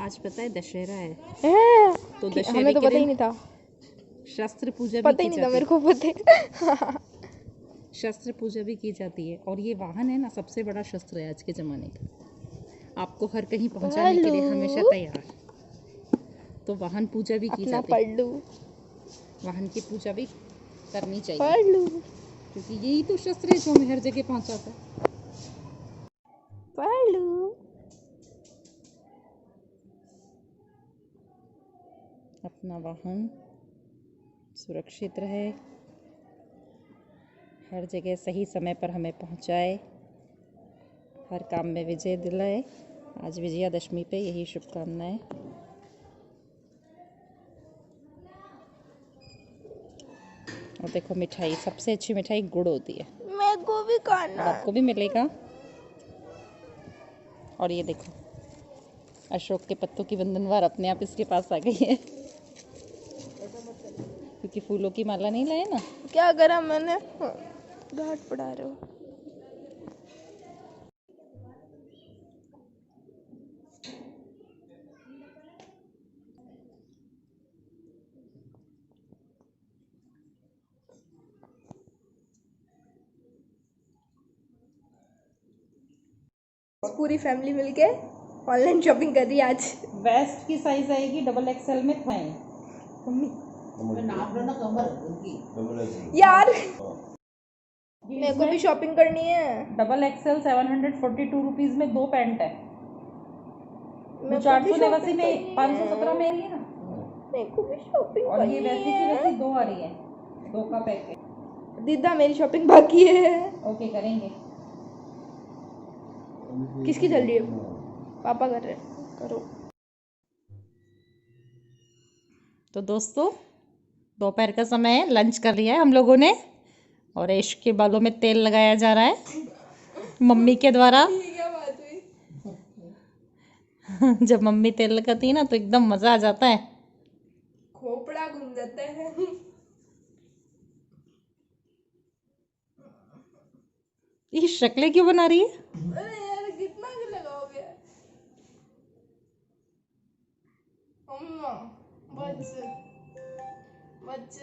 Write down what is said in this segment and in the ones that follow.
आज पता है दशहरा है तो हमें तो पता ही नहीं था। शस्त्र पूजा भी पता ही की नहीं था जाती मेरे है। को पता शस्त्र पूजा भी की जाती है और ये वाहन है ना सबसे बड़ा शस्त्र है आज के ज़माने का, आपको हर कहीं पहुंचाने के लिए हमेशा तैयार। तो वाहन पूजा भी की अपना जाती है, पढ़ लूं वाहन की पूजा भी करनी चाहिए पढ़ लूं क्योंकि यही तो शस्त्र है जो हमें हर जगह पहुंचाता है। पढ़ लूं। अपना वाहन सुरक्षित रहे, हर जगह सही समय पर हमें पहुंचाए, हर काम में विजय दिलाए। आज विजयादशमी पे यही शुभकामनाएं। और देखो मिठाई, सबसे अच्छी मिठाई गुड़ होती है, मेरे को भी खाना है। आपको भी मिलेगा। और ये देखो अशोक के पत्तों की बंधनवार अपने आप इसके पास आ गई है क्योंकि फूलों की माला नहीं लाए ना। क्या करा मैंने? घाट पड़ा रहे हो। पूरी फैमिली मिलके ऑनलाइन शॉपिंग कर रही है आज। वेस्ट की साइज आएगी डबल एक्सएल में खाएं। मम्मी नाप लो ना कमर उनकी। यार मेरे को भी शॉपिंग करनी है। डबल एक्सएल 742 रुपीज में 2 पैंट है। मेरे को 489 में 517 में है ना। मेरे को भी शॉपिंग और ये करनी वैसी की है। वैसी 2 आ रही है, 2 का पैकेट। दीदा मेरी शॉपिंग बाकी है। ओके करेंगे। किसकी चल रही है? पापा कर रहे हैं, करो। तो दोस्तों दोपहर का समय है, लंच कर लिया है हम लोगों ने और ऐश के बालों में तेल लगाया जा रहा है मम्मी के द्वारा। क्या बात हुई? जब मम्मी तेल लगाती है ना तो एकदम मजा आ जाता है। खोपड़ा घूम जाता है। ये शक्लें क्यों बना रही है? अरे यार कितना भी लगाओगे? अम्मा बच बच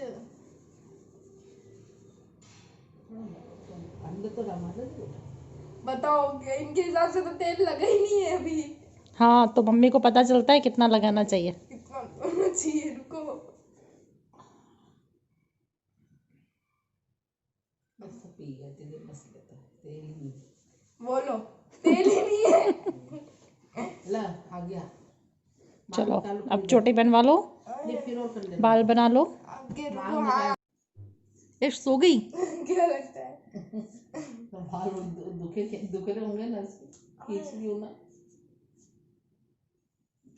बताओ क्या इनके हिसाब से तो तेल लगा ही नहीं है अभी। हाँ तो मम्मी को पता चलता है कितना लगाना चाहिए। कितना होना चाहिए? रुको बोलो तेल ही नहीं है। ला आ गया। चलो अब चोटी बनवा लो, बाल बना लो। आगे रुको। हाँ ऐश सो गई। क्या लगता है? बाल दुखे रहे होंगे ना, खींच लियो ना।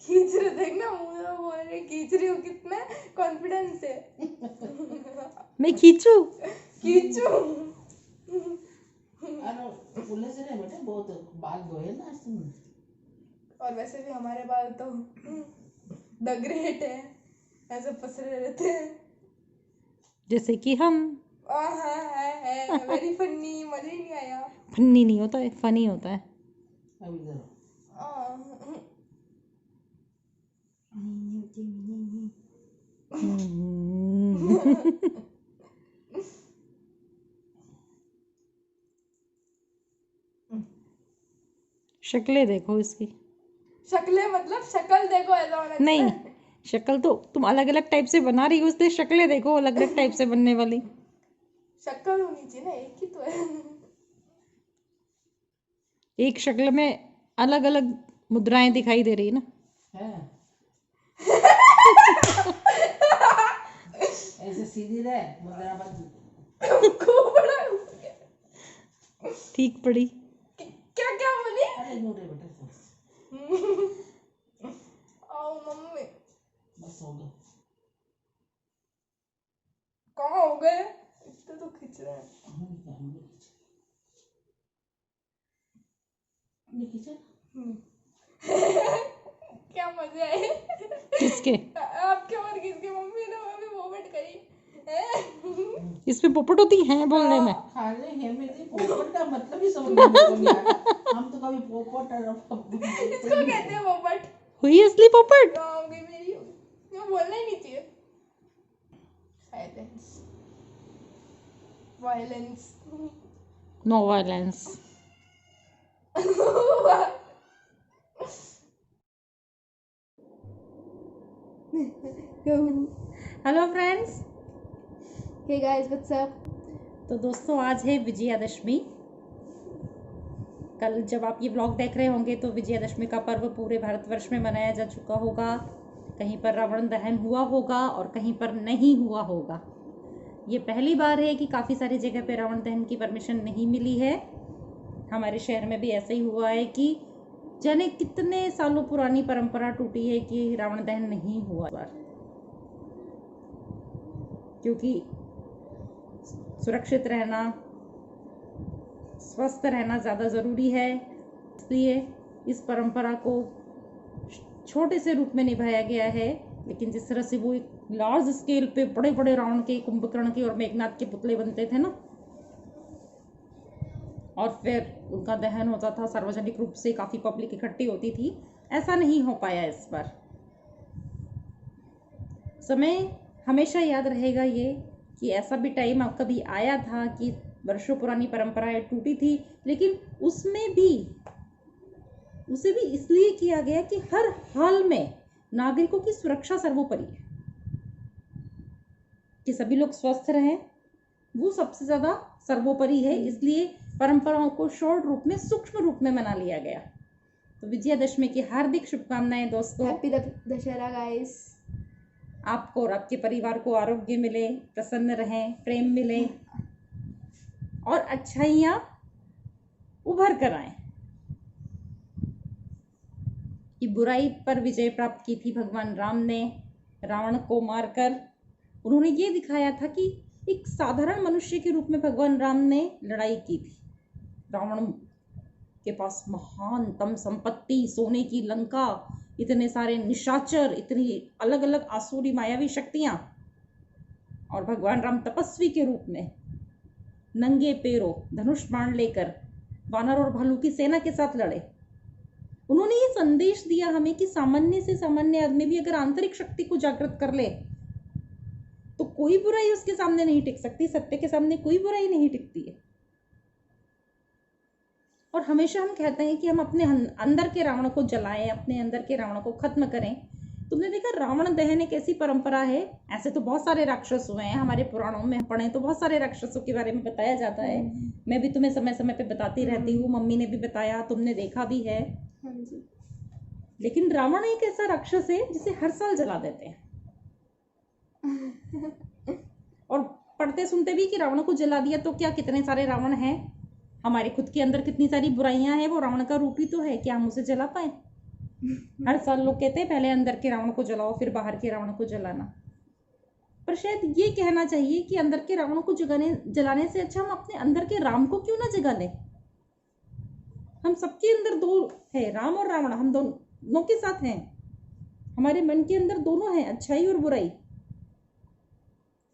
खींच रहे देखना मुझे बोल रहे खींच रही हूँ, कितना कॉन्फिडेंस से। मैं खींचू? खींचू अरे फूले से नहीं बेटा, बहुत बाल धोए ना आज तुमने। और वैसे भी हमारे बाल तो द ग्रेट है, ऐसे पसरे रहते हैं। जैसे कि हम। है वेरी फनी, मजा ही नहीं आया। फनी नहीं होता है, फनी होता है। अब इधर शक्लें देखो इसकी। शक्लें मतलब शक्ल देखो ऐसा होना चाहिए। नहीं शक्ल तो तुम अलग अलग टाइप से बना रही हो, इसलिए शक्लें देखो अलग अलग टाइप से बनने वाली। शक्ल होनी चाहिए ना, एक ही तो है। एक शक्ल में अलग अलग मुद्राएं दिखाई दे रही है ना। है ऐसे सीधी रहे मुद्रा बाजू। खोपड़ा ठीक पड़ी। क्या क्या बोली? अरे नोटे बेटा आओ मम्मी। बस हो गया। कहाँ हो गए? इतने तो खींच रहे हैं। क्या मजा है। किसके? आपके और किसके? मम्मी ने मम्मी मोमेंट करी है। इसमें पोपट होती है बोलने में। खाने हैं मेरे पोपट का मतलब ही समझ में नहीं आता। हम तो कभी पोपट इसको कहते हैं पोपट। हुई असली पोपट? हो गई मेरी, हो गई, मैं बोलना ही नहीं चाहिए। Silence, violence. No violence. Hello friends. Hey guys, what's up? तो दोस्तों आज है विजयादशमी। कल जब आप ये ब्लॉग देख रहे होंगे तो विजयादशमी का पर्व पूरे भारतवर्ष में मनाया जा चुका होगा। कहीं पर रावण दहन हुआ होगा और कहीं पर नहीं हुआ होगा। ये पहली बार है कि काफ़ी सारी जगह पे रावण दहन की परमिशन नहीं मिली है। हमारे शहर में भी ऐसा ही हुआ है कि जाने कितने सालों पुरानी परंपरा टूटी है कि रावण दहन नहीं हुआ इस बार, क्योंकि सुरक्षित रहना, स्वस्थ रहना ज़्यादा ज़रूरी है। इसलिए इस परंपरा को छोटे से रूप में निभाया गया है। लेकिन जिस तरह से वो एक लार्ज स्केल पे बड़े बड़े रावण के, कुंभकर्ण के और मेघनाथ के पुतले बनते थे ना, और फिर उनका दहन होता था सार्वजनिक रूप से, काफ़ी पब्लिक इकट्ठी होती थी, ऐसा नहीं हो पाया इस बार। समय हमेशा याद रहेगा ये कि ऐसा भी टाइम कभी आया था कि वर्षों पुरानी परंपराएं टूटी थी, लेकिन उसे भी इसलिए किया गया कि हर हाल में नागरिकों की सुरक्षा सर्वोपरि है, कि सभी लोग स्वस्थ रहें, वो सबसे ज्यादा सर्वोपरि है। इसलिए परंपराओं को शॉर्ट रूप में, सूक्ष्म रूप में मना लिया गया। तो विजयादशमी की हार्दिक शुभकामनाएं दोस्तों। Happy Dussehra guys. आपको और आपके परिवार को आरोग्य मिले, प्रसन्न रहें, प्रेम मिले और अच्छाइयाँ उभर कर आए। कि बुराई पर विजय प्राप्त की थी भगवान राम ने रावण को मारकर। उन्होंने ये दिखाया था कि एक साधारण मनुष्य के रूप में भगवान राम ने लड़ाई की थी। रावण के पास महानतम संपत्ति, सोने की लंका, इतने सारे निशाचर, इतनी अलग अलग आसुरी मायावी शक्तियां, और भगवान राम तपस्वी के रूप में नंगे पैरों धनुष बाण लेकर वानर और भालू की सेना के साथ लड़े। उन्होंने ये संदेश दिया हमें कि सामान्य से सामान्य आदमी भी अगर आंतरिक शक्ति को जागृत कर ले तो कोई बुराई उसके सामने नहीं टिक सकती। सत्य के सामने कोई बुराई नहीं टिकती है। और हमेशा हम कहते हैं कि हम अपने अंदर के रावण को जलाएं, अपने अंदर के रावण को खत्म करें। तुमने देखा रावण दहन एक ऐसी परंपरा है, ऐसे तो बहुत सारे राक्षस हुए हैं, हमारे पुराणों में पढ़े तो बहुत सारे राक्षसों के बारे में बताया जाता है। मैं भी तुम्हें समय समय पे बताती रहती हूँ, मम्मी ने भी बताया, तुमने देखा भी है। हाँ जी। लेकिन रावण एक ऐसा राक्षस है जिसे हर साल जला देते हैं। और पढ़ते सुनते भी कि रावण को जला दिया तो क्या, कितने सारे रावण हैं, हमारे खुद के अंदर कितनी सारी बुराइयां हैं, वो रावण का रूप ही तो है, क्या हम उसे जला पाए? हर साल लोग कहते हैं पहले अंदर के रावण को जलाओ फिर बाहर के रावण को जलाना। पर शायद ये कहना चाहिए कि अंदर के रावण को जलाने से अच्छा हम अपने अंदर के राम को क्यों ना जगा लें। हम सबके अंदर दो है, राम और रावण, हम दोनों के साथ हैं। हमारे मन के अंदर दोनों हैं, अच्छाई और बुराई।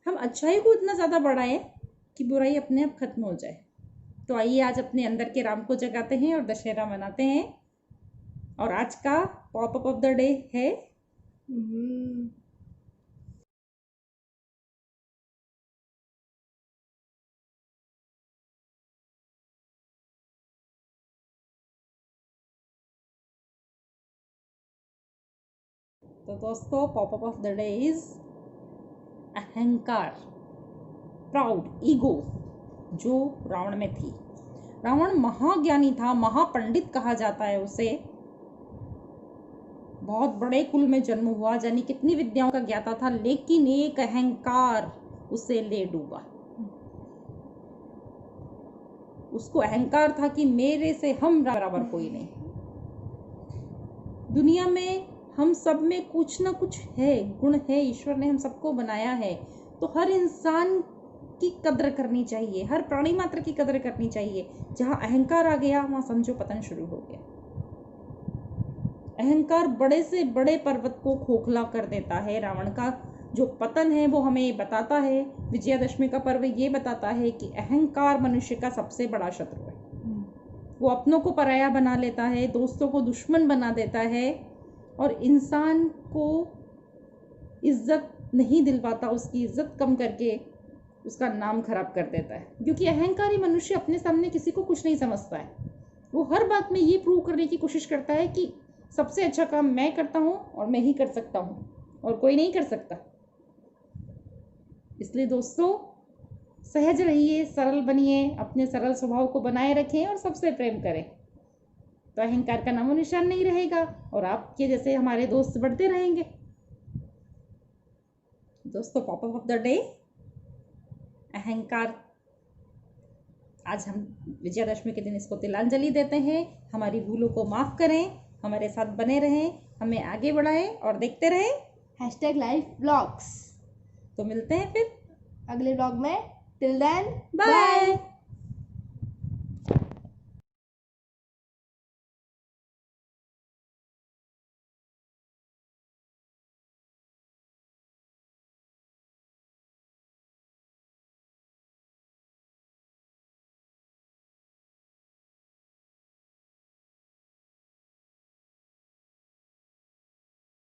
हम अच्छाई को इतना ज्यादा बढ़ाएं कि बुराई अपने आप खत्म हो जाए। तो आइए आज अपने अंदर के राम को जगाते हैं और दशहरा मनाते हैं। और आज का पॉपअप ऑफ द डे है तो दोस्तों popup of the day is अहंकार, प्राउड, ईगो, जो रावण में थी। रावण महाज्ञानी था, महापंडित कहा जाता है उसे। बहुत बड़े कुल में जन्म हुआ, जानी कितनी विद्याओं का ज्ञाता था, लेकिन एक अहंकार उसे ले डूबा। उसको अहंकार था कि मेरे से हम बराबर कोई नहीं। दुनिया में हम सब में कुछ ना कुछ है, गुण है, ईश्वर ने हम सबको बनाया है, तो हर इंसान की कदर करनी चाहिए, हर प्राणी मात्र की कदर करनी चाहिए। जहां अहंकार आ गया वहां समझो पतन शुरू हो गया। अहंकार बड़े से बड़े पर्वत को खोखला कर देता है। रावण का जो पतन है वो हमें बताता है, विजयादशमी का पर्व ये बताता है कि अहंकार मनुष्य का सबसे बड़ा शत्रु है। वो अपनों को पराया बना लेता है, दोस्तों को दुश्मन बना देता है, और इंसान को इज्जत नहीं दिलवाता, उसकी इज्जत कम करके उसका नाम खराब कर देता है। क्योंकि अहंकारी मनुष्य अपने सामने किसी को कुछ नहीं समझता है, वो हर बात में ये प्रूव करने की कोशिश करता है कि सबसे अच्छा काम मैं करता हूँ और मैं ही कर सकता हूँ और कोई नहीं कर सकता। इसलिए दोस्तों, सहज रहिए, सरल बनिए, अपने सरल स्वभाव को बनाए रखें और सबसे प्रेम करें, तो अहंकार का नामो निशान नहीं रहेगा और आपके जैसे हमारे दोस्त बढ़ते रहेंगे। दोस्तों, पॉपअप ऑफ द डे, अहंकार। आज हम विजयादशमी के दिन इसको तिलांजलि देते हैं। हमारी भूलों को माफ़ करें, हमारे साथ बने रहें, हमें आगे बढ़ाएं और देखते रहें #LifeVlogs। तो मिलते हैं फिर अगले ब्लॉग में। Till then bye.